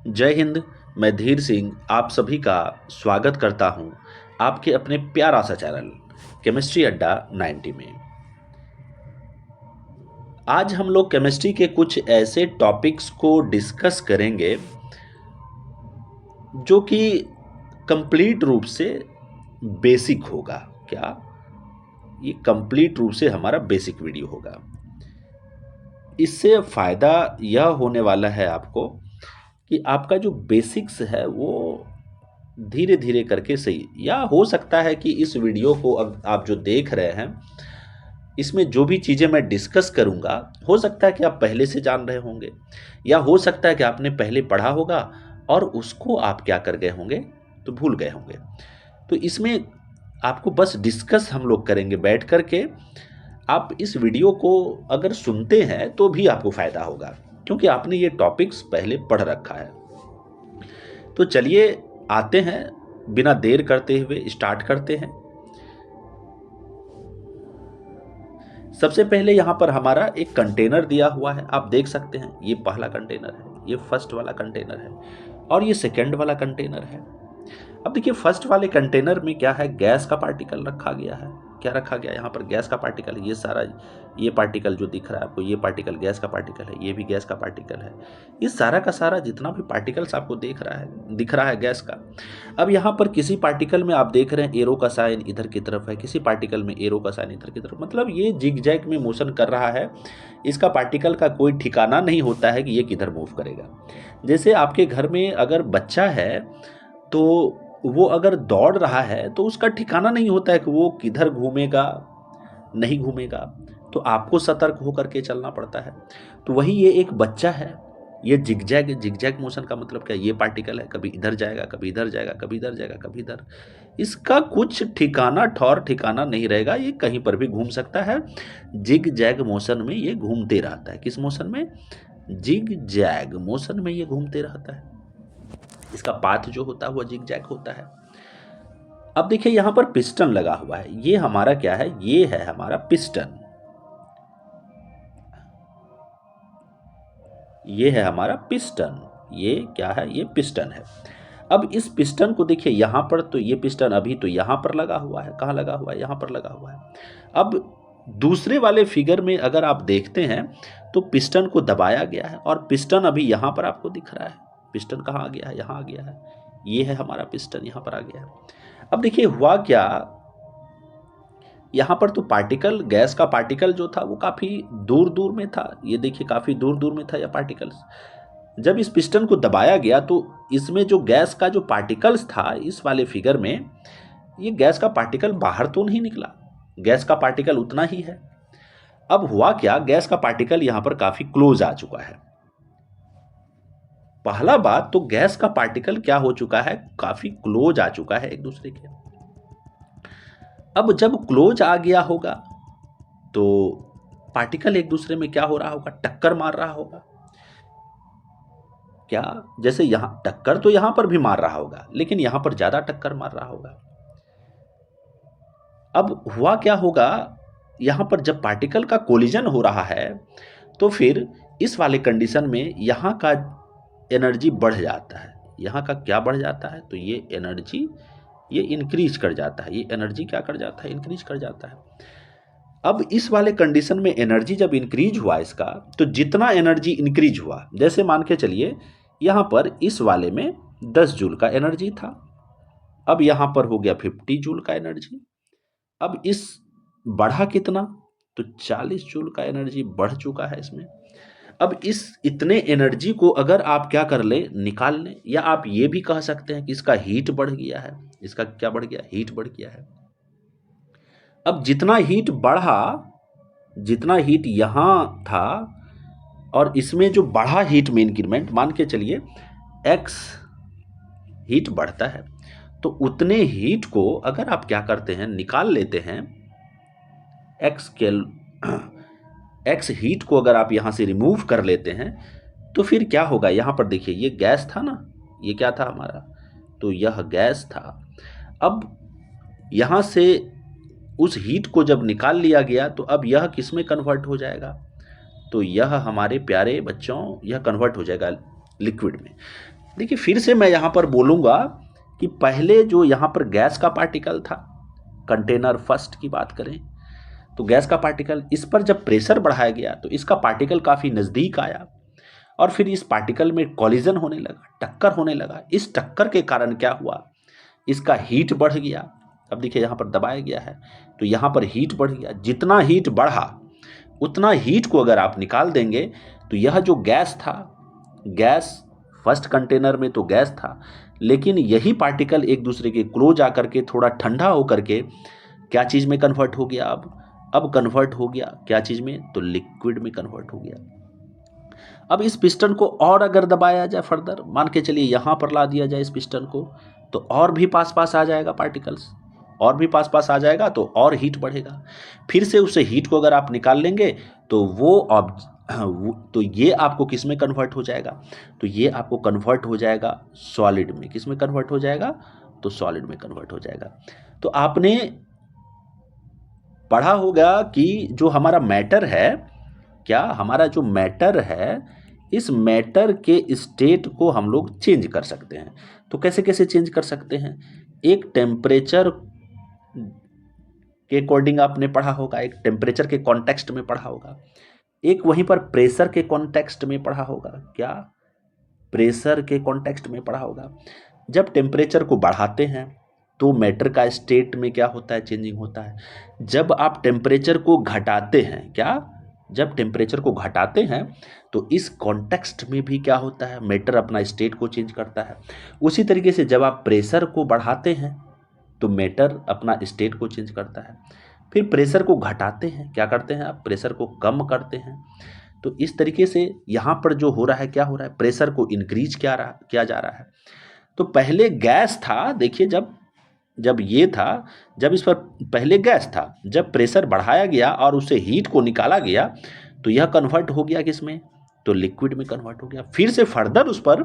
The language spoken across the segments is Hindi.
जय हिंद। मैं धीर सिंह आप सभी का स्वागत करता हूं आपके अपने प्यारा सा चैनल केमिस्ट्री अड्डा 90 में। आज हम लोग केमिस्ट्री के कुछ ऐसे टॉपिक्स को डिस्कस करेंगे जो कि कंप्लीट रूप से बेसिक होगा। क्या ये कंप्लीट रूप से हमारा बेसिक वीडियो होगा। इससे फ़ायदा यह होने वाला है आपको कि आपका जो बेसिक्स है वो धीरे धीरे करके सही, या हो सकता है कि इस वीडियो को अब आप जो देख रहे हैं इसमें जो भी चीज़ें मैं डिस्कस करूंगा हो सकता है कि आप पहले से जान रहे होंगे, या हो सकता है कि आपने पहले पढ़ा होगा और उसको आप क्या कर गए होंगे तो भूल गए होंगे। तो इसमें आपको बस डिस्कस हम लोग करेंगे बैठ कर के। आप इस वीडियो को अगर सुनते हैं तो भी आपको फ़ायदा होगा क्योंकि आपने ये टॉपिक्स पहले पढ़ रखा है। तो चलिए आते हैं, बिना देर करते हुए स्टार्ट करते हैं। सबसे पहले यहाँ पर हमारा एक कंटेनर दिया हुआ है, आप देख सकते हैं ये पहला कंटेनर है, ये फर्स्ट वाला कंटेनर है और ये सेकंड वाला कंटेनर है। अब देखिए फर्स्ट वाले कंटेनर में क्या है, गैस का पार्टिकल रखा गया है। क्या रखा गया यहाँ पर, गैस का पार्टिकल। ये सारा ये पार्टिकल जो दिख रहा है आपको, ये पार्टिकल गैस का पार्टिकल है, ये भी गैस का पार्टिकल है। ये सारा का सारा जितना भी पार्टिकल्स आपको दिख रहा है गैस का। अब यहाँ पर किसी पार्टिकल में आप देख रहे हैं एरो का साइन इधर की तरफ है, किसी पार्टिकल में एरो का साइन इधर की तरफ, मतलब ये जिग जैग में मोशन कर रहा है। इसका पार्टिकल का कोई ठिकाना नहीं होता है कि ये किधर मूव करेगा। जैसे आपके घर में अगर बच्चा है तो वो अगर दौड़ रहा है तो उसका ठिकाना नहीं होता है कि वो किधर घूमेगा नहीं घूमेगा, तो आपको सतर्क होकर के चलना पड़ता है। तो वही ये एक बच्चा है, ये जिगजैग मोशन का मतलब क्या, ये पार्टिकल है कभी इधर जाएगा कभी इधर जाएगा कभी इधर जाएगा कभी इधर, इसका कुछ ठिकाना ठौर ठिकाना नहीं रहेगा, ये कहीं पर भी घूम सकता है। जिग जैग मोशन में ये घूमते रहता है। किस मोशन में, जिग जैग मोशन में ये घूमते रहता है। इसका पाथ जो होता है वह जिग जैग होता है। अब देखिए यहां पर पिस्टन लगा हुआ है, ये हमारा क्या है, ये है हमारा पिस्टन। ये है हमारा पिस्टन, ये क्या है, ये पिस्टन है। अब इस पिस्टन को देखिए यहां पर, तो ये पिस्टन अभी तो यहां पर लगा हुआ है, कहां लगा हुआ है, यहां पर लगा हुआ है। अब दूसरे वाले फिगर में अगर आप देखते हैं तो पिस्टन को दबाया गया है और पिस्टन अभी यहां पर आपको दिख रहा है। पिस्टन कहां आ गया है, यहां आ गया है, ये है हमारा पिस्टन, यहां पर आ गया है। अब देखिए हुआ क्या, यहाँ पर तो पार्टिकल, गैस का पार्टिकल जो था वो काफ़ी दूर दूर में था। ये देखिए काफ़ी दूर दूर में था यह पार्टिकल्स। जब इस पिस्टन को दबाया गया तो इसमें जो गैस का जो पार्टिकल्स था इस वाले फिगर में, ये गैस का पार्टिकल बाहर तो नहीं निकला, गैस का पार्टिकल उतना ही है। अब हुआ क्या, गैस का पार्टिकल यहाँ पर काफ़ी क्लोज आ चुका है। पहला बात तो गैस का पार्टिकल क्या हो चुका है, काफ़ी क्लोज आ चुका है एक दूसरे के। अब जब क्लोज आ गया होगा तो पार्टिकल एक दूसरे में क्या हो रहा होगा, टक्कर मार रहा होगा। क्या, जैसे यहां टक्कर तो यहां पर भी मार रहा होगा लेकिन यहां पर ज्यादा टक्कर मार रहा होगा। अब हुआ क्या होगा, यहां पर जब पार्टिकल का कोलिजन हो रहा है तो फिर इस वाले कंडीशन में यहां का एनर्जी बढ़ जाता है। यहां का क्या बढ़ जाता है, तो ये एनर्जी ये इंक्रीज कर जाता है, ये एनर्जी क्या कर जाता है, इंक्रीज कर जाता है। अब इस वाले कंडीशन में एनर्जी जब इंक्रीज हुआ इसका, तो जितना एनर्जी इंक्रीज हुआ, जैसे मान के चलिए यहाँ पर इस वाले में 10 जूल का एनर्जी था, अब यहाँ पर हो गया 50 जूल का एनर्जी। अब इस बढ़ा कितना, तो 40 जूल का एनर्जी बढ़ चुका है इसमें। अब इस इतने एनर्जी को अगर आप क्या कर ले, निकाल लें, या आप ये भी कह सकते हैं कि इसका हीट बढ़ गया है। इसका क्या बढ़ गया, हीट बढ़ गया है। अब जितना हीट बढ़ा, जितना हीट यहां था और इसमें जो बढ़ा हीट में इंक्रीमेंट, मान के चलिए एक्स हीट बढ़ता है, तो उतने हीट को अगर आप क्या करते हैं, निकाल लेते हैं, एक्स के एक्स हीट को अगर आप यहां से रिमूव कर लेते हैं तो फिर क्या होगा, यहां पर देखिए ये गैस था ना, ये क्या था हमारा, तो यह गैस था। अब यहां से उस हीट को जब निकाल लिया गया तो अब यह किस में कन्वर्ट हो जाएगा, तो यह हमारे प्यारे बच्चों, यह कन्वर्ट हो जाएगा लिक्विड में। देखिए फिर से मैं यहाँ पर बोलूँगा कि पहले जो यहाँ पर गैस का पार्टिकल था, कंटेनर फर्स्ट की बात करें तो गैस का पार्टिकल, इस पर जब प्रेशर बढ़ाया गया तो इसका पार्टिकल काफ़ी नज़दीक आया और फिर इस पार्टिकल में कॉलिजन होने लगा, टक्कर होने लगा। इस टक्कर के कारण क्या हुआ, इसका हीट बढ़ गया। अब देखिए यहाँ पर दबाया गया है तो यहाँ पर हीट बढ़ गया। जितना हीट बढ़ा उतना हीट को अगर आप निकाल देंगे तो यह जो गैस था, गैस फर्स्ट कंटेनर में तो गैस था, लेकिन यही पार्टिकल एक दूसरे के क्लोज आकर के थोड़ा ठंडा होकर के क्या चीज़ में कन्वर्ट हो गया, अब कन्वर्ट हो गया क्या चीज़ में, तो लिक्विड में कन्वर्ट हो गया। अब इस पिस्टन को और अगर दबाया जाए फर्दर, मान के चलिए यहाँ पर ला दिया जाए इस पिस्टन को, तो और भी पास पास आ जाएगा पार्टिकल्स, और भी पास पास आ जाएगा तो और हीट बढ़ेगा। फिर से उसे हीट को अगर आप निकाल लेंगे तो तो ये आपको किस में कन्वर्ट हो जाएगा, तो ये आपको कन्वर्ट हो जाएगा सॉलिड में। किस में कन्वर्ट हो जाएगा, तो सॉलिड में कन्वर्ट हो जाएगा। तो आपने पढ़ा होगा कि जो हमारा मैटर है, क्या हमारा जो मैटर है, इस मैटर के स्टेट को हम लोग चेंज कर सकते हैं। तो कैसे कैसे चेंज कर सकते हैं, एक टेम्परेचर के अकॉर्डिंग आपने पढ़ा होगा, एक टेम्परेचर के कॉन्टेक्स्ट में पढ़ा होगा, एक वहीं पर प्रेशर के कॉन्टेक्स्ट में पढ़ा होगा। क्या, प्रेशर के कॉन्टेक्स्ट में पढ़ा होगा। जब टेम्परेचर को बढ़ाते हैं तो मैटर का स्टेट में क्या होता है, चेंजिंग होता है। जब आप टेम्परेचर को घटाते हैं, क्या, जब टेम्परेचर को घटाते हैं तो इस कॉन्टेक्स्ट में भी क्या होता है, मैटर अपना स्टेट को चेंज करता है। उसी तरीके से जब आप प्रेशर को बढ़ाते हैं तो मैटर अपना स्टेट को चेंज करता है। फिर प्रेशर को घटाते हैं, क्या करते हैं आप, प्रेशर को कम करते हैं। तो इस तरीके से यहाँ पर जो हो रहा है, क्या हो रहा है, प्रेशर को इंक्रीज किया जा रहा है। तो पहले गैस था, देखिए जब ये था, जब इस पर पहले गैस था, जब प्रेशर बढ़ाया गया और उसे हीट को निकाला गया तो यह कन्वर्ट हो गया किस में, तो लिक्विड में कन्वर्ट हो गया। फिर से फर्दर उस पर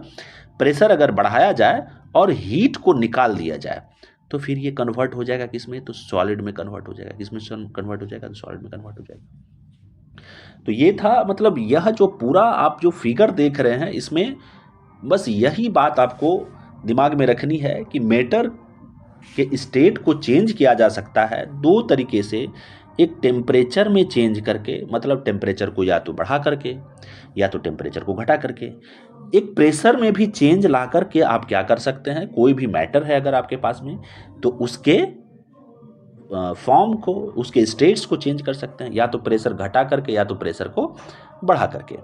प्रेशर अगर बढ़ाया जाए और हीट को निकाल दिया जाए तो फिर ये कन्वर्ट हो जाएगा किस में, तो सॉलिड में कन्वर्ट हो जाएगा। किस में कन्वर्ट हो जाएगा, तो सॉलिड में कन्वर्ट हो जाएगा। तो ये था, मतलब यह जो पूरा आप जो फिगर देख रहे हैं, इसमें बस यही बात आपको दिमाग में रखनी है कि मैटर के स्टेट को चेंज किया जा सकता है दो तरीके से। एक टेम्परेचर में चेंज करके, मतलब टेम्परेचर को या तो बढ़ा करके या तो टेम्परेचर को घटा करके। एक प्रेशर में भी चेंज ला करके आप क्या कर सकते हैं, कोई भी मैटर है अगर आपके पास में तो उसके फॉर्म को, उसके स्टेट्स को चेंज कर सकते हैं, या तो प्रेशर घटा करके या तो प्रेशर को बढ़ा करके।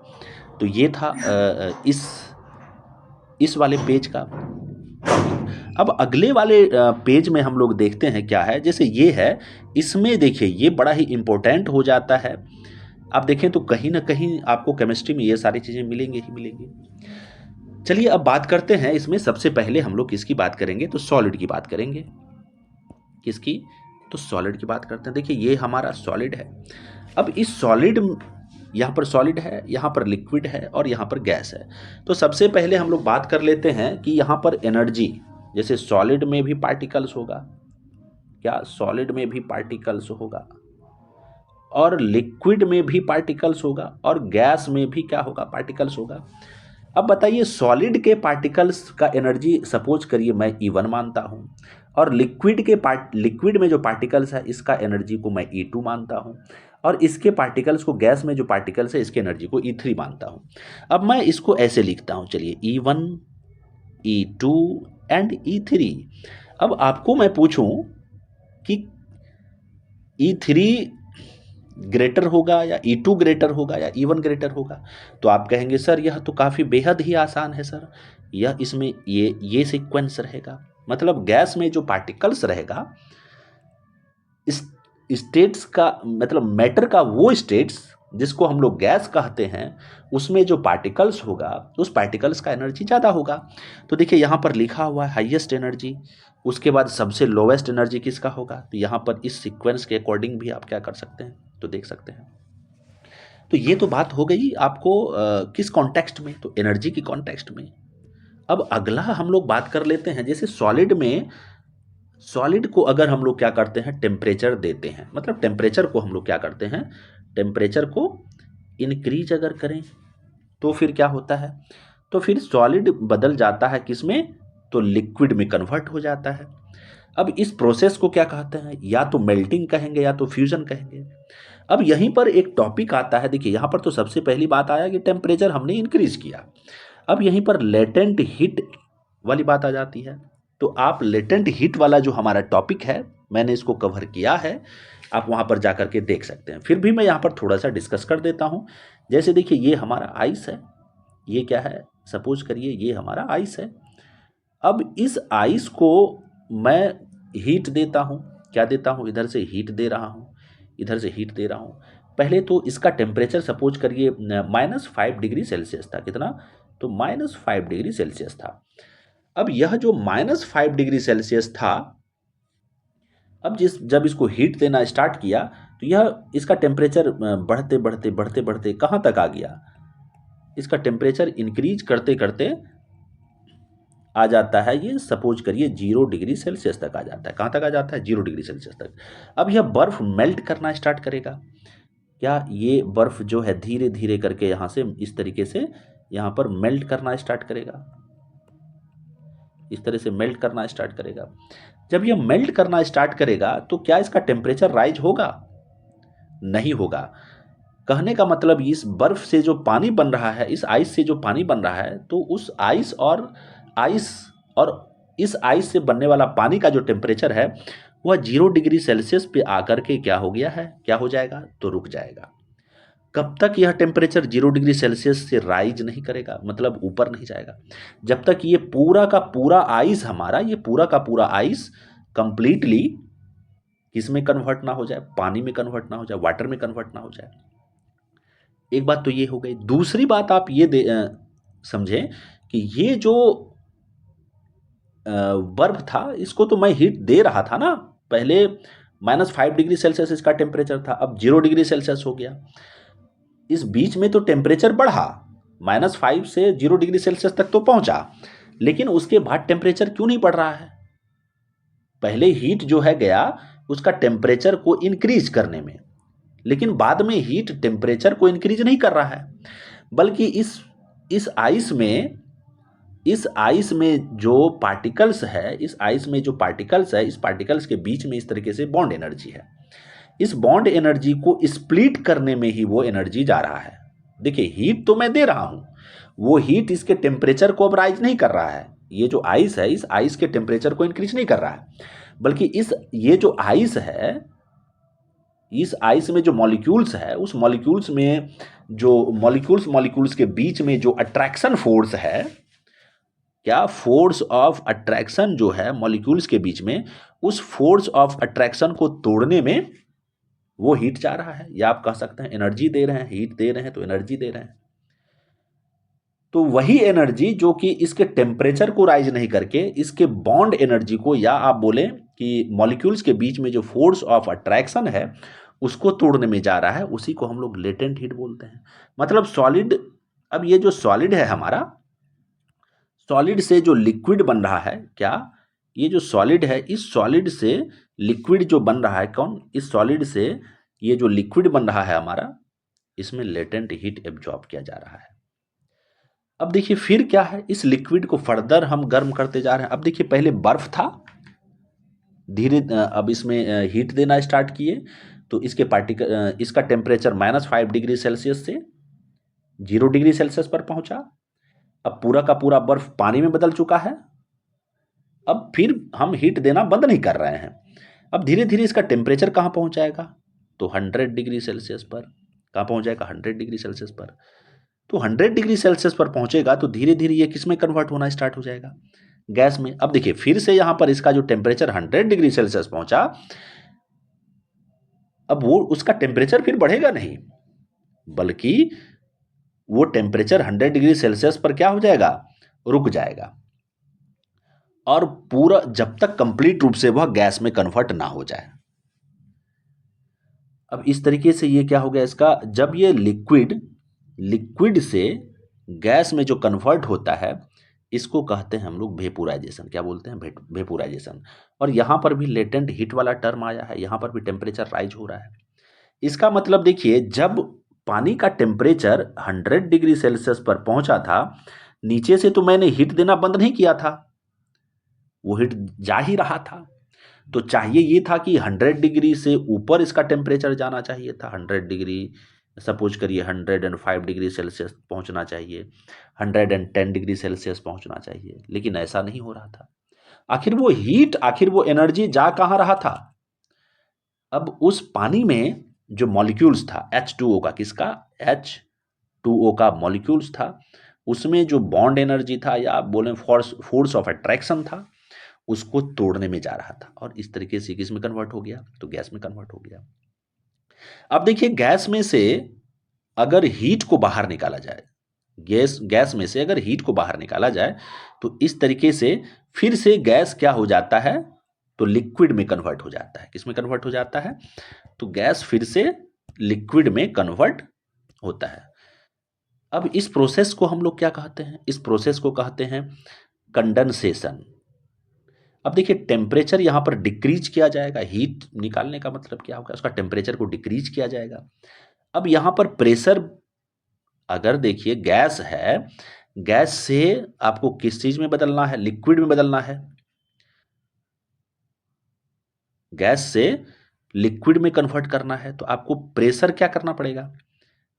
तो ये था इस वाले पेज का। अब अगले वाले पेज में हम लोग देखते हैं क्या है, जैसे ये है, इसमें देखिए ये बड़ा ही इम्पोर्टेंट हो जाता है। आप देखें तो कहीं ना कहीं आपको केमिस्ट्री में ये सारी चीज़ें मिलेंगी ही मिलेंगी। चलिए अब बात करते हैं इसमें। सबसे पहले हम लोग किसकी बात करेंगे, तो सॉलिड की बात करेंगे। किसकी, तो सॉलिड की बात करते हैं। देखिए ये हमारा सॉलिड है। अब इस सॉलिड, यहाँ पर सॉलिड है, यहाँ पर लिक्विड है और यहाँ पर गैस है। तो सबसे पहले हम लोग बात कर लेते हैं कि यहाँ पर एनर्जी, जैसे सॉलिड में भी पार्टिकल्स होगा, क्या, सॉलिड में भी पार्टिकल्स होगा, और लिक्विड में भी पार्टिकल्स होगा, और गैस में भी क्या होगा, पार्टिकल्स होगा। अब बताइए, सॉलिड के पार्टिकल्स का एनर्जी सपोज करिए मैं E1 मानता हूँ, और लिक्विड में जो पार्टिकल्स है इसका एनर्जी को मैं E2 मानता हूँ, और इसके पार्टिकल्स को, गैस में जो पार्टिकल्स है इसके एनर्जी को E3 मानता हूँ। अब मैं इसको ऐसे लिखता हूँ, चलिए E1, E2 एंड E3। अब आपको मैं पूछूं कि E3 ग्रेटर होगा या E2 ग्रेटर होगा या E1 ग्रेटर होगा, तो आप कहेंगे सर यह तो काफ़ी बेहद ही आसान है सर, यह इसमें ये सीक्वेंस रहेगा। मतलब गैस में जो पार्टिकल्स रहेगा, इस स्टेट्स का, मतलब मैटर का वो स्टेट्स जिसको हम लोग गैस कहते हैं, उसमें जो पार्टिकल्स होगा उस पार्टिकल्स का एनर्जी ज़्यादा होगा। तो देखिए यहाँ पर लिखा हुआ है हाईएस्ट एनर्जी, उसके बाद सबसे लोवेस्ट एनर्जी किसका होगा, तो यहाँ पर इस सीक्वेंस के अकॉर्डिंग भी आप क्या कर सकते हैं, तो देख सकते हैं। तो ये तो बात हो गई आपको किस कॉन्टेक्स्ट में, तो एनर्जी की कॉन्टेक्स्ट में। अब अगला हम लोग बात कर लेते हैं, जैसे सॉलिड में, सॉलिड को अगर हम लोग क्या करते हैं, टेम्परेचर देते हैं, मतलब टेम्परेचर को हम लोग क्या करते हैं, टेम्परेचर को इंक्रीज अगर करें तो फिर क्या होता है, तो फिर सॉलिड बदल जाता है किसमें, तो लिक्विड में कन्वर्ट हो जाता है। अब इस प्रोसेस को क्या कहते हैं, या तो मेल्टिंग कहेंगे या तो फ्यूजन कहेंगे। अब यहीं पर एक टॉपिक आता है, देखिए यहाँ पर तो सबसे पहली बात आया कि टेम्परेचर हमने इंक्रीज किया। अब यहीं पर लेटेंट हीट वाली बात आ जाती है। तो आप लेटेंट हीट वाला जो हमारा टॉपिक है, मैंने इसको कवर किया है, आप वहाँ पर जाकर के देख सकते हैं। फिर भी मैं यहाँ पर थोड़ा सा डिस्कस कर देता हूँ। जैसे देखिए ये हमारा आइस है, ये क्या है, सपोज करिए ये हमारा आइस है। अब इस आइस को मैं हीट देता हूँ, क्या देता हूँ, इधर से हीट दे रहा हूँ, इधर से हीट दे रहा हूँ। पहले तो इसका टेम्परेचर सपोज करिए -5 डिग्री सेल्सियस था, कितना, तो -5 डिग्री सेल्सियस था। अब यह जो -5 डिग्री सेल्सियस था, अब जब इसको हीट देना स्टार्ट किया तो यह इसका टेम्परेचर बढ़ते बढ़ते बढ़ते बढ़ते कहाँ तक आ गया, इसका टेम्परेचर इंक्रीज करते करते आ जाता है, ये सपोज करिए 0 डिग्री सेल्सियस तक आ जाता है। कहाँ तक आ जाता है, 0 डिग्री सेल्सियस तक। अब यह बर्फ मेल्ट करना स्टार्ट करेगा। क्या ये बर्फ जो है धीरे धीरे करके यहाँ से इस तरीके से यहाँ पर मेल्ट करना स्टार्ट करेगा, इस तरह से मेल्ट करना स्टार्ट करेगा। जब यह मेल्ट करना स्टार्ट करेगा तो क्या इसका टेम्परेचर राइज होगा, नहीं होगा। कहने का मतलब इस बर्फ से जो पानी बन रहा है, इस आइस से जो पानी बन रहा है, तो उस आइस और इस आइस से बनने वाला पानी का जो टेम्परेचर है वह 0 डिग्री सेल्सियस पे आकर के क्या हो गया है, क्या हो जाएगा, तो रुक जाएगा। कब तक यह टेम्परेचर 0 डिग्री सेल्सियस से राइज नहीं करेगा, मतलब ऊपर नहीं जाएगा, जब तक ये पूरा का पूरा आइस हमारा, ये पूरा का पूरा आइस कंप्लीटली किस में कन्वर्ट ना हो जाए, पानी में कन्वर्ट ना हो जाए, वाटर में कन्वर्ट ना हो जाए। एक बात तो ये हो गई। दूसरी बात आप ये समझें कि ये जो बर्फ था, इसको तो मैं हीट दे रहा था ना, पहले -5 डिग्री सेल्सियस इसका टेम्परेचर था, अब 0 डिग्री सेल्सियस हो गया। इस बीच में तो टेम्परेचर बढ़ा, -5 से 0 डिग्री सेल्सियस तक तो पहुंचा, लेकिन उसके बाद टेम्परेचर क्यों नहीं बढ़ रहा है। पहले हीट जो है गया उसका टेम्परेचर को इंक्रीज करने में, लेकिन बाद में हीट टेम्परेचर को इंक्रीज नहीं कर रहा है, बल्कि इस आइस में इस आइस में जो पार्टिकल्स है, इस आइस में जो पार्टिकल्स है, इस पार्टिकल्स के बीच में इस तरीके से बॉन्ड एनर्जी है। इस बॉन्ड एनर्जी को स्प्लिट करने में ही वो एनर्जी जा रहा है। देखिए हीट तो मैं दे रहा हूं, वो हीट इसके टेम्परेचर को अब राइज नहीं कर रहा है। ये जो आइस है, इस आइस के टेम्परेचर को इंक्रीज नहीं कर रहा है, बल्कि ये जो आइस है, इस आइस में जो मॉलिक्यूल्स है, उस मॉलिक्यूल्स में जो मॉलिक्यूल्स के बीच में जो अट्रैक्शन फोर्स है, क्या फोर्स ऑफ अट्रैक्शन जो है मॉलिक्यूल्स के बीच में, उस फोर्स ऑफ अट्रैक्शन को तोड़ने में वो हीट जा रहा है, या आप कह सकते हैं एनर्जी दे रहे हैं, हीट दे रहे हैं तो एनर्जी दे रहे हैं। तो वही एनर्जी जो कि इसके टेम्परेचर को राइज नहीं करके इसके बॉन्ड एनर्जी को, या आप बोलें कि मॉलिक्यूल्स के बीच में जो फोर्स ऑफ अट्रैक्शन है उसको तोड़ने में जा रहा है, उसी को हम लोग लेटेंट हीट बोलते हैं। मतलब सॉलिड, अब ये जो सॉलिड है हमारा, सॉलिड से जो लिक्विड बन रहा है, क्या ये जो सॉलिड है, इस सॉलिड से लिक्विड जो बन रहा है, कौन, इस सॉलिड से ये जो लिक्विड बन रहा है हमारा, इसमें लेटेंट हीट एब्जॉर्ब किया जा रहा है। अब देखिए फिर क्या है, इस लिक्विड को फर्दर हम गर्म करते जा रहे हैं। अब देखिए पहले बर्फ था, धीरे अब इसमें हीट देना स्टार्ट किए तो इसका टेम्परेचर -5 डिग्री सेल्सियस से 0 डिग्री सेल्सियस पर पहुंचा। अब पूरा का पूरा बर्फ पानी में बदल चुका है। अब फिर हम हीट देना बंद नहीं कर रहे हैं, अब धीरे धीरे इसका टेम्परेचर कहाँ पहुंच जाएगा, तो 100 डिग्री सेल्सियस पर। कहाँ पहुंच जाएगा, 100 डिग्री सेल्सियस पर। तो 100 डिग्री सेल्सियस पर पहुंचेगा तो धीरे धीरे ये किस में कन्वर्ट होना स्टार्ट हो जाएगा, गैस में। अब देखिए फिर से यहां पर इसका जो टेम्परेचर 100 डिग्री सेल्सियस पहुंचा, अब वो उसका टेम्परेचर फिर बढ़ेगा नहीं, बल्कि वो टेम्परेचर 100 डिग्री सेल्सियस पर क्या हो जाएगा, रुक जाएगा, और पूरा जब तक कंप्लीट रूप से वह गैस में कन्वर्ट ना हो जाए। अब इस तरीके से ये क्या हो गया इसका, जब ये लिक्विड से गैस में जो कन्वर्ट होता है, इसको कहते हैं हम लोग वेपोराइजेशन। क्या बोलते हैं, वेपोराइजेशन। और यहां पर भी लेटेंट हीट वाला टर्म आया है, यहां पर भी टेम्परेचर राइज हो रहा है। इसका मतलब देखिए, जब पानी का टेम्परेचर 100 डिग्री सेल्सियस पर पहुंचा था, नीचे से तो मैंने हीट देना बंद नहीं किया था, वो हीट जा ही रहा था। तो चाहिए ये था कि 100 डिग्री से ऊपर इसका टेम्परेचर जाना चाहिए था, 100 डिग्री, सपोज करिए 105 डिग्री सेल्सियस पहुंचना चाहिए, 110 डिग्री सेल्सियस पहुंचना चाहिए, लेकिन ऐसा नहीं हो रहा था। आखिर वो एनर्जी जा कहाँ रहा था? अब उस पानी में जो मॉलिक्यूल्स था H2O का, किसका? H2O का मॉलिक्यूल्स था, उसमें जो बॉन्ड एनर्जी था या आप बोलें फोर्स ऑफ अट्रैक्शन था, उसको तोड़ने में जा रहा था और इस तरीके से किस में कन्वर्ट हो गया? तो गैस में कन्वर्ट हो गया। अब देखिए, गैस में से अगर हीट को बाहर निकाला जाए, गैस में से अगर हीट को बाहर निकाला जाए तो इस तरीके से फिर से गैस क्या हो जाता है? तो लिक्विड में कन्वर्ट हो जाता है। किस में कन्वर्ट हो जाता है? तो गैस फिर से लिक्विड में कन्वर्ट होता है। अब इस प्रोसेस को हम लोग क्या कहते हैं? इस प्रोसेस को कहते हैं कंडेंसेशन। अब देखिए, टेम्परेचर यहां पर डिक्रीज किया जाएगा, हीट निकालने का मतलब क्या होगा? उसका टेम्परेचर को डिक्रीज किया जाएगा। अब यहां पर प्रेशर, अगर देखिए गैस है, गैस से आपको किस चीज में बदलना है? लिक्विड में बदलना है। गैस से लिक्विड में कन्वर्ट करना है तो आपको प्रेशर क्या करना पड़ेगा?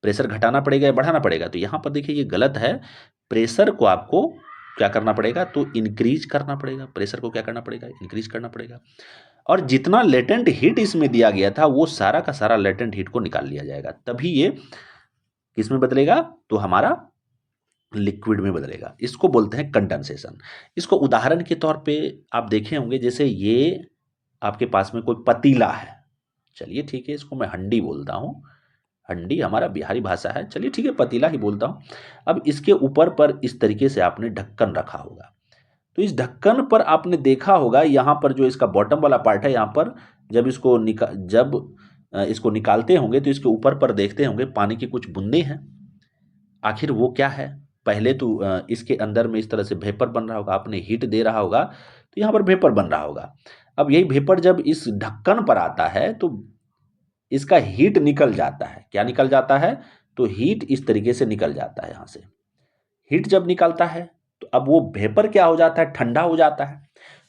प्रेशर घटाना पड़ेगा या बढ़ाना पड़ेगा? तो यहां पर देखिए ये गलत है। प्रेशर को आपको क्या करना पड़ेगा? तो इंक्रीज करना पड़ेगा। प्रेशर को क्या करना पड़ेगा? इंक्रीज करना पड़ेगा। और जितना लेटेंट हीट इसमें दिया गया था वो सारा का सारा लेटेंट हीट को निकाल लिया जाएगा, तभी ये किस में बदलेगा? तो हमारा लिक्विड में बदलेगा। इसको बोलते हैं कंडेंसेशन। इसको उदाहरण के तौर पे आप देखे होंगे, जैसे ये आपके पास में कोई पतीला है, चलिए ठीक है, इसको मैं हंडी बोलता हूं। हंडी हमारा बिहारी भाषा है, चलिए ठीक है, पतीला ही बोलता हूं। अब इसके ऊपर पर इस तरीके से आपने ढक्कन रखा होगा, तो इस ढक्कन पर आपने देखा होगा यहां पर जो इसका बॉटम वाला पार्ट है, यहां पर जब इसको निकालते होंगे तो इसके ऊपर पर देखते होंगे पानी की कुछ बूंदे हैं। आखिर वो क्या है? पहले तो इसके अंदर में इस तरह से वेपर बन रहा होगा, आपने हीट दे रहा होगा तो यहाँ पर वेपर बन रहा होगा। अब यही वेपर जब इस ढक्कन पर आता है तो इसका हीट निकल जाता है। क्या निकल जाता है? तो हीट इस तरीके से निकल जाता है यहाँ से। हीट जब निकलता है तो अब वो वेपर क्या हो जाता है? ठंडा हो जाता है।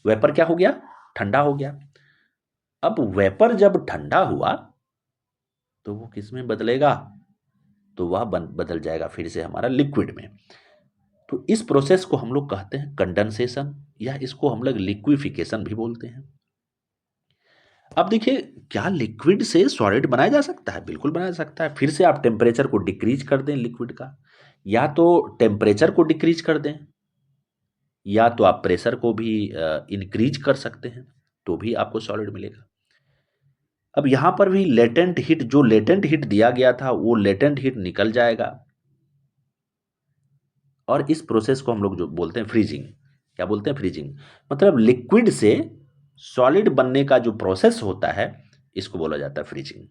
वेपर क्या हो गया? ठंडा हो गया। अब वेपर जब ठंडा हुआ तो वो किस में बदलेगा? तो वह बदल जाएगा फिर से हमारा लिक्विड में। तो इस प्रोसेस को हम लोग कहते हैं कंडेंसेशन, या इसको हम लोग लिक्विफिकेशन भी बोलते हैं। अब देखिए, क्या लिक्विड से सॉलिड बनाया जा सकता है? बिल्कुल बनाया जा सकता है। फिर से आप टेम्परेचर को डिक्रीज कर दें लिक्विड का, या तो टेम्परेचर को डिक्रीज कर दें, या तो आप प्रेशर को भी इंक्रीज कर सकते हैं, तो भी आपको सॉलिड मिलेगा। अब यहां पर भी लेटेंट हीट, जो लेटेंट हीट दिया गया था वो लेटेंट हीट निकल जाएगा, और इस प्रोसेस को हम लोग जो बोलते हैं फ्रीजिंग। क्या बोलते हैं? फ्रीजिंग। मतलब लिक्विड से सॉलिड बनने का जो प्रोसेस होता है, इसको बोला जाता है फ्रीजिंग।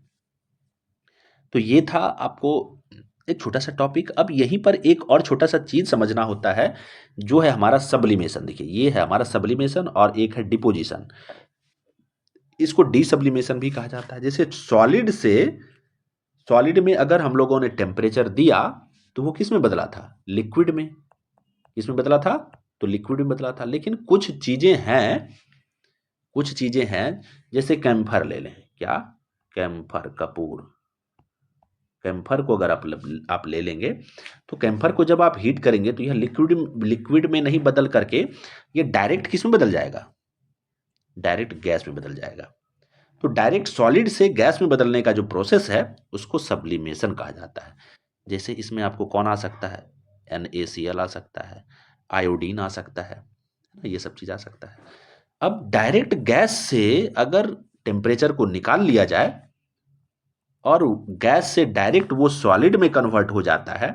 तो ये था आपको एक छोटा सा टॉपिक। अब यहीं पर एक और छोटा सा चीज समझना होता है, जो है हमारा सब्लिमेशन। देखिए, ये है हमारा सब्लिमेशन और एक है डिपोजिशन। इसको डीसब्लिमेशन भी कहा जाता है। जैसे सॉलिड में अगर हम लोगों ने टेम्परेचर दिया तो वो किस में बदला था? लिक्विड में। किस में बदला था? तो लिक्विड में बदला था। लेकिन कुछ चीजें हैं, जैसे कैम्फर ले लें। क्या? कैम्फर, कपूर। कैम्फर को अगर आप ले लेंगे तो कैम्फर को जब आप हीट करेंगे तो यह लिक्विड में नहीं बदल करके ये डायरेक्ट किस में बदल जाएगा? डायरेक्ट गैस में बदल जाएगा। तो डायरेक्ट सॉलिड से गैस में बदलने का जो प्रोसेस है उसको सब्लिमेशन कहा जाता है। जैसे इसमें आपको कौन आ सकता है? NaCl आ सकता है, आयोडीन आ सकता है, ये सब चीज आ सकता है। अब डायरेक्ट गैस से अगर टेम्परेचर को निकाल लिया जाए और गैस से डायरेक्ट वो सॉलिड में कन्वर्ट हो जाता है,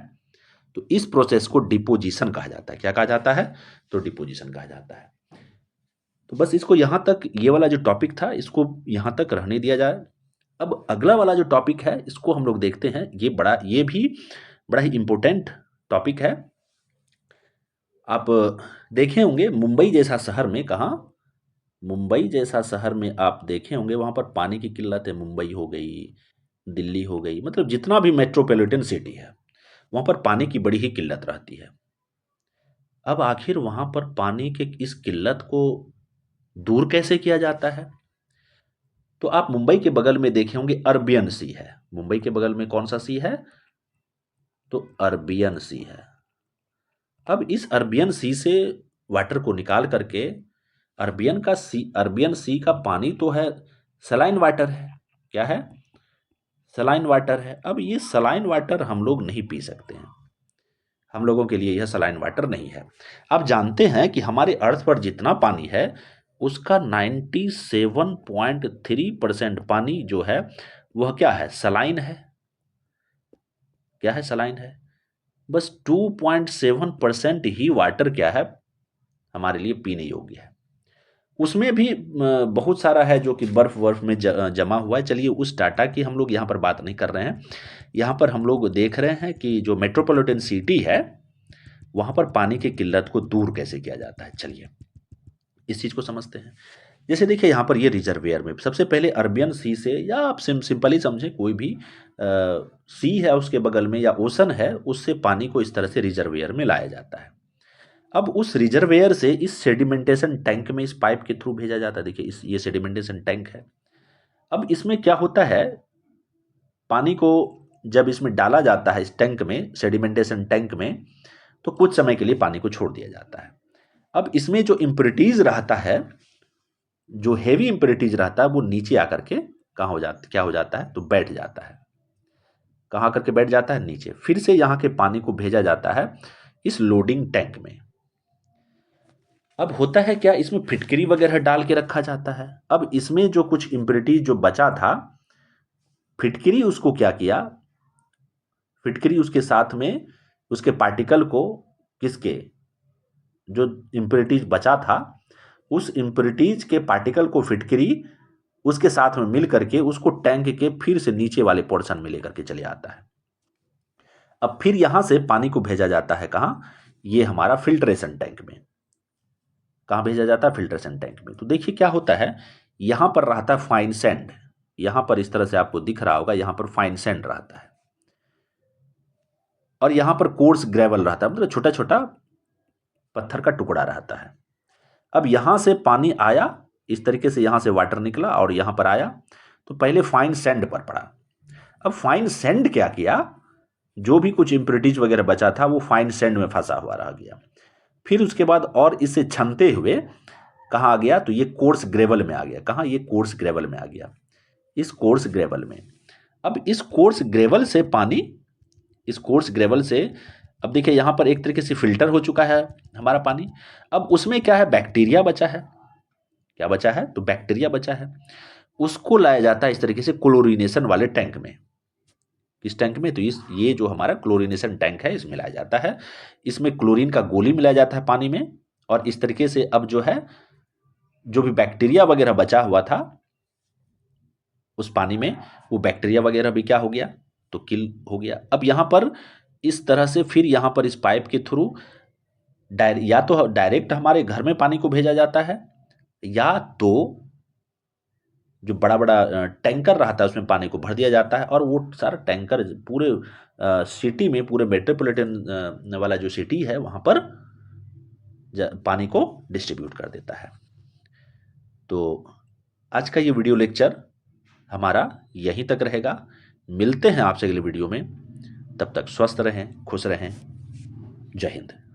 तो इस प्रोसेस को डिपोजिशन कहा जाता है। क्या कहा जाता है? तो डिपोजिशन कहा जाता है। तो बस इसको यहां तक, ये वाला जो टॉपिक था इसको यहां तक रहने दिया जाए। अब अगला वाला जो टॉपिक है इसको हम लोग देखते हैं। ये भी बड़ा ही इंपॉर्टेंट टॉपिक है। आप देखे होंगे मुंबई जैसा शहर में, कहाँ? मुंबई जैसा शहर में आप देखे होंगे वहां पर पानी की किल्लत है। मुंबई हो गई, दिल्ली हो गई, मतलब जितना भी मेट्रोपॉलिटन सिटी है वहां पर पानी की बड़ी ही किल्लत रहती है। अब आखिर वहाँ पर पानी के इस किल्लत को दूर कैसे किया जाता है? तो आप मुंबई के बगल में देखे होंगे अरबियन सी है। मुंबई के बगल में कौन सा सी है? तो अरबियन सी है। अब इस अरबियन सी से वाटर को निकाल करके अरबियन सी का पानी तो है सलाइन वाटर है। क्या है? सलाइन वाटर है। अब ये सलाइन वाटर हम लोग नहीं पी सकते हैं, हम लोगों के लिए यह सलाइन वाटर नहीं है। आप जानते हैं कि हमारे अर्थ पर जितना पानी है उसका 97.3% पानी जो है वह क्या है? सलाइन है। क्या है? सलाइन है। बस 2.7% ही वाटर क्या है? हमारे लिए पीने योग्य है। उसमें भी बहुत सारा है जो कि बर्फ वर्फ में जमा हुआ है। चलिए उस डाटा की हम लोग यहाँ पर बात नहीं कर रहे हैं। यहाँ पर हम लोग देख रहे हैं कि जो मेट्रोपॉलिटन सिटी है वहाँ पर पानी की किल्लत को दूर कैसे किया जाता है। चलिए इस चीज़ को समझते हैं। जैसे देखिए यहाँ पर ये रिजर्वेयर में सबसे पहले अरबियन सी से, या आप सिंपली समझें कोई भी सी है उसके बगल में या ओशन है, उससे पानी को इस तरह से रिजर्वेयर में लाया जाता है। अब उस रिजर्वेयर से इस सेडिमेंटेशन टैंक में इस पाइप के थ्रू भेजा जाता है। देखिए ये सेडिमेंटेशन टैंक है। अब इसमें क्या होता है, पानी को जब इसमें डाला जाता है इस टैंक में, सेडिमेंटेशन टैंक में, तो कुछ समय के लिए पानी को छोड़ दिया जाता है। अब इसमें जो इम्प्योरिटीज रहता है, जो हेवी इम्प्योरिटीज रहता है, वो नीचे आकर के क्या हो जाता है? तो बैठ जाता है। कहाँ करके बैठ जाता है? नीचे। फिर से यहाँ के पानी को भेजा जाता है इस लोडिंग टैंक में। अब होता है क्या, इसमें फिटकरी वगैरह डाल के रखा जाता है। अब इसमें जो कुछ इम्प्योरिटीज जो बचा था, फिटकरी उसको क्या किया, फिटकरी उसके साथ में उसके पार्टिकल को, किसके, जो इम्प्योरिटीज बचा था उस इम्प्योरिटीज के पार्टिकल को फिटकरी उसके साथ में मिल करके उसको टैंक के फिर से नीचे वाले पोर्शन में लेकर के चले आता है। अब फिर यहां से पानी को भेजा जाता है कहां? ये हमारा फिल्ट्रेशन टैंक में। कहां भेजा जाता है? फिल्ट्रेशन टैंक में। तो देखिए क्या होता है, यहां पर रहता है फाइन सैंड। यहां पर इस तरह से आपको दिख रहा होगा, यहां पर फाइन सैंड रहता है और यहां पर कोर्स ग्रेवल रहता है, मतलब छोटा छोटा पत्थर का टुकड़ा रहता है। अब यहां से पानी आया, इस तरीके से यहां से वाटर निकला और यहां पर आया, तो पहले फाइन सैंड पर पड़ा। अब फाइन सैंड क्या किया, जो भी कुछ इम्प्योरिटीज वगैरह बचा था वो फाइन सैंड में फंसा हुआ रह गया। फिर उसके बाद और इसे छनते हुए कहाँ आ गया? तो ये कोर्स ग्रेवल में आ गया। कहाँ? ये कोर्स ग्रेवल में आ गया, इस कोर्स ग्रेवल में। अब इस कोर्स ग्रेवल से पानी, इस कोर्स ग्रेवल से, अब देखिए यहां पर एक तरीके से फिल्टर हो चुका है हमारा पानी। अब उसमें क्या है? बैक्टीरिया बचा है। क्या बचा है? तो बैक्टीरिया बचा है। उसको लाया जाता है इस तरीके से क्लोरीनेशन वाले टैंक में। किस टैंक में? तो ये जो हमारा क्लोरीनेशन टैंक है इसमें लाया जाता है। इसमें क्लोरीन का गोली मिलाया जाता है पानी में, और इस तरीके से अब जो है, जो भी बैक्टीरिया वगैरह बचा हुआ था उस पानी में, वो बैक्टीरिया वगैरह भी क्या हो गया? तो किल हो गया। अब यहां पर इस तरह से फिर यहां पर इस पाइप के थ्रू या तो डायरेक्ट हमारे घर में पानी को भेजा जाता है, या तो जो बड़ा बड़ा टैंकर रहता है उसमें पानी को भर दिया जाता है, और वो सारा टैंकर पूरे सिटी में, पूरे मेट्रोपॉलिटन वाला जो सिटी है वहाँ पर पानी को डिस्ट्रीब्यूट कर देता है। तो आज का ये वीडियो लेक्चर हमारा यहीं तक रहेगा। मिलते हैं आपसे अगले वीडियो में। तब तक स्वस्थ रहें, खुश रहें। जय हिंद।